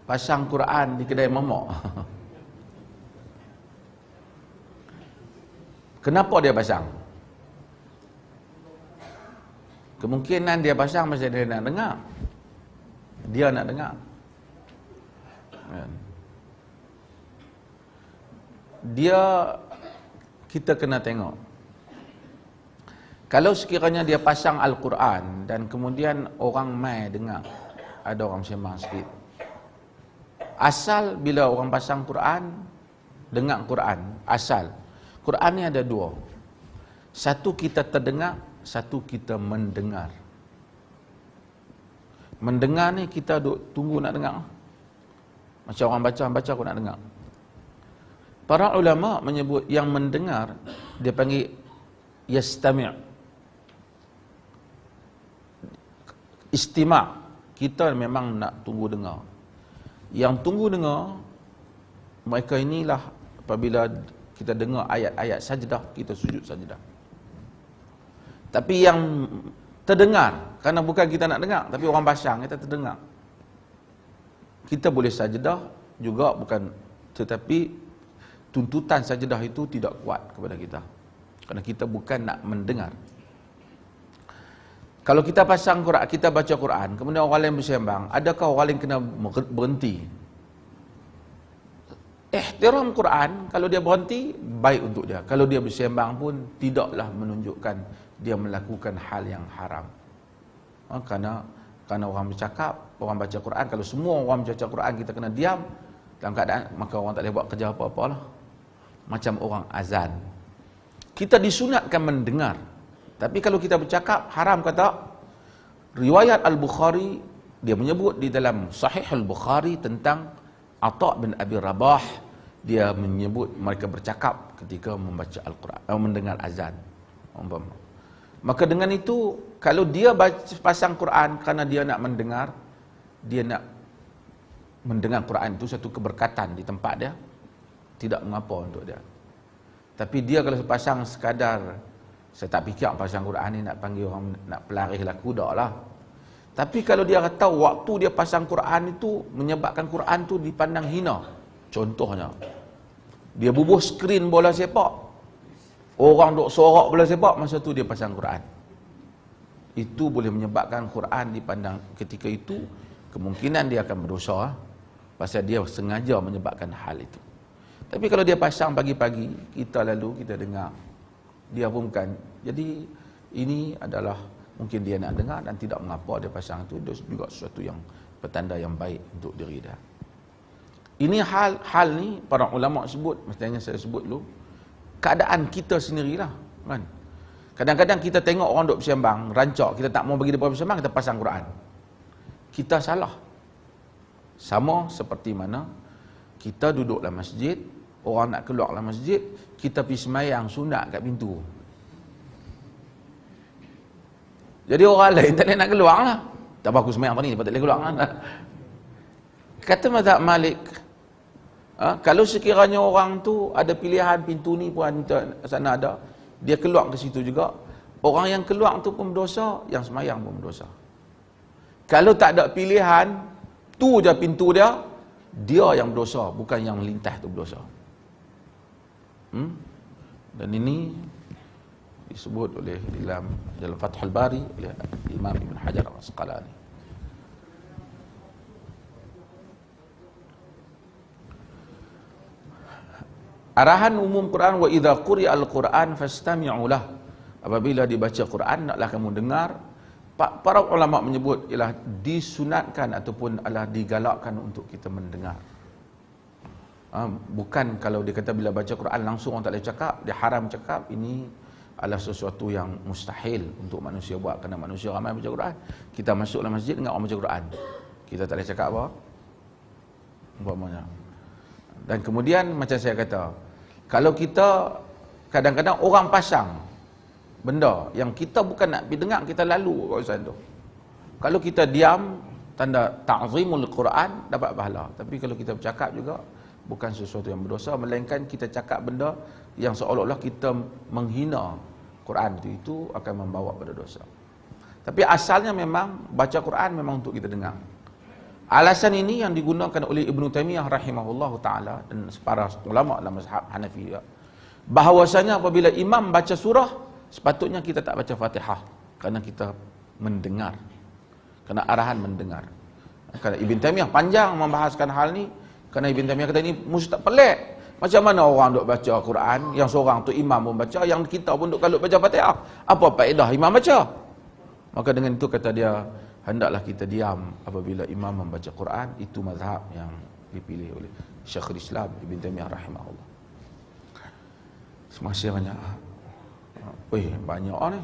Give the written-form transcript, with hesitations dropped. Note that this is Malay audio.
pasang Quran di kedai mamak. Kenapa dia pasang? Kemungkinan dia pasang masa dia nak dengar. Dia nak dengar. Dia, kita kena tengok. Kalau sekiranya dia pasang Al-Quran dan kemudian orang mai dengar, ada orang sembang sikit. Asal bila orang pasang Quran, dengar Quran, asal. Quran ni ada dua. Satu kita terdengar, satu kita mendengar. Mendengar ni kita duk tunggu nak dengar. Macam orang baca aku nak dengar. Para ulama menyebut yang mendengar, dia panggil yastami'. Istima'. Kita memang nak tunggu dengar. Yang tunggu dengar, mereka inilah apabila kita dengar ayat-ayat sajdah, kita sujud sajdah. Tapi yang terdengar, kerana bukan kita nak dengar, tapi orang pasang, kita terdengar. Kita boleh sajdah juga bukan, tetapi tuntutan sajdah itu tidak kuat kepada kita. Kerana kita bukan nak mendengar. Kalau kita pasang Quran, kita baca Quran, kemudian orang lain bersembang, adakah orang lain kena berhenti? Ihtiram Quran, kalau dia berhenti, baik untuk dia. Kalau dia bersembang pun, tidaklah menunjukkan dia melakukan hal yang haram. Kerana orang bercakap, orang baca Quran, kalau semua orang baca Quran, kita kena diam dalam keadaan, maka orang tak boleh buat kerja apa-apa lah. Macam orang azan. Kita disunatkan mendengar. Tapi kalau kita bercakap, haram kata. Riwayat Al-Bukhari, dia menyebut di dalam Sahih Al-Bukhari tentang Atha' bin Abi Rabah, dia menyebut mereka bercakap ketika membaca Al-Quran, mendengar azan. Maka dengan itu, kalau dia pasang Quran kerana dia nak mendengar, dia nak mendengar Quran itu satu keberkatan di tempat dia, tidak mengapa untuk dia. Tapi dia kalau pasang sekadar, saya tak fikir pasang Quran ni nak panggil orang nak pelarih laku, dah lah. Tapi kalau dia tahu waktu dia pasang Quran itu menyebabkan Quran tu dipandang hina. Contohnya, dia bubuh skrin bola sepak. Orang duk sorak bola sepak, masa tu dia pasang Quran. Itu boleh menyebabkan Quran dipandang ketika itu, kemungkinan dia akan berdosa. Pasal dia sengaja menyebabkan hal itu. Tapi kalau dia pasang pagi-pagi, kita dengar. Dia pun bukan. Jadi ini adalah mungkin dia nak dengar dan tidak mengapa dia pasang itu, dia juga sesuatu yang petanda yang baik untuk diri dia. Ini hal ni para ulama sebut, mestinya saya sebut dulu, keadaan kita sendirilah, kan. Kadang-kadang kita tengok orang duk bersembang, rancak, kita tak mau bagi dia bersembang, kita pasang Quran. Kita salah. Sama seperti mana kita duduk dalam masjid, orang nak keluar dalam masjid, kita pergi semayang sunat kat pintu. Jadi orang lain tak boleh nak keluar lah. Tak apa, aku semayang apa ni, tak boleh keluar lah. Kata mazhab Malik, kalau sekiranya orang tu ada pilihan pintu ni pun sana ada, dia keluar ke situ juga, orang yang keluar tu pun berdosa, yang semayang pun berdosa. Kalau tak ada pilihan, tu je pintu dia, dia yang berdosa, bukan yang melintas tu berdosa. Dan ini disebut oleh dalam Fathul Bari oleh Imam Ibn Hajar Al-Asqalani. Arahan umum Quran, wa idza quri'a al-Quran fastami'u lah. Apabila dibaca Quran, naklah kamu dengar. Para ulama menyebut ialah disunatkan ataupun adalah digalakkan untuk kita mendengar. Bukan kalau dia kata bila baca Quran langsung orang tak boleh cakap, dia haram cakap, ini adalah sesuatu yang mustahil untuk manusia buat, kerana manusia ramai baca Quran. Kita masuk dalam masjid dengan orang baca Quran, kita tak boleh cakap apa umpamanya. Dan kemudian macam saya kata, kalau kita kadang-kadang orang pasang benda yang kita bukan nak pergi dengar, kita lalu kawasan tu. Kalau kita diam, tanda ta'zimul Quran, dapat pahala. Tapi kalau kita bercakap juga, bukan sesuatu yang berdosa, melainkan kita cakap benda yang seolah-olah kita menghina Quran itu akan membawa pada dosa. Tapi asalnya memang baca Quran memang untuk kita dengar. Alasan ini yang digunakan oleh Ibn Taymiyah rahimahullah ta'ala dan separa ulama dalam mazhab Hanafi juga, bahawasanya apabila imam baca surah, sepatutnya kita tak baca Fatihah, kerana kita mendengar, kerana arahan mendengar. Kerana Ibn Taymiyah panjang membahaskan hal ni, kerana Ibn Taymiyah kata ini mustahil, pelik. Macam mana orang duk baca Quran, yang seorang tu imam pun baca, yang kita pun duk kalut baca Fatihah, apa faedah imam baca? Maka dengan itu kata dia, hendaklah kita diam apabila imam membaca Quran. Itu mazhab yang dipilih oleh Syekhul Islam Ibn Taymiyah rahimahullah. Terima kasih banyak. Banyak ni.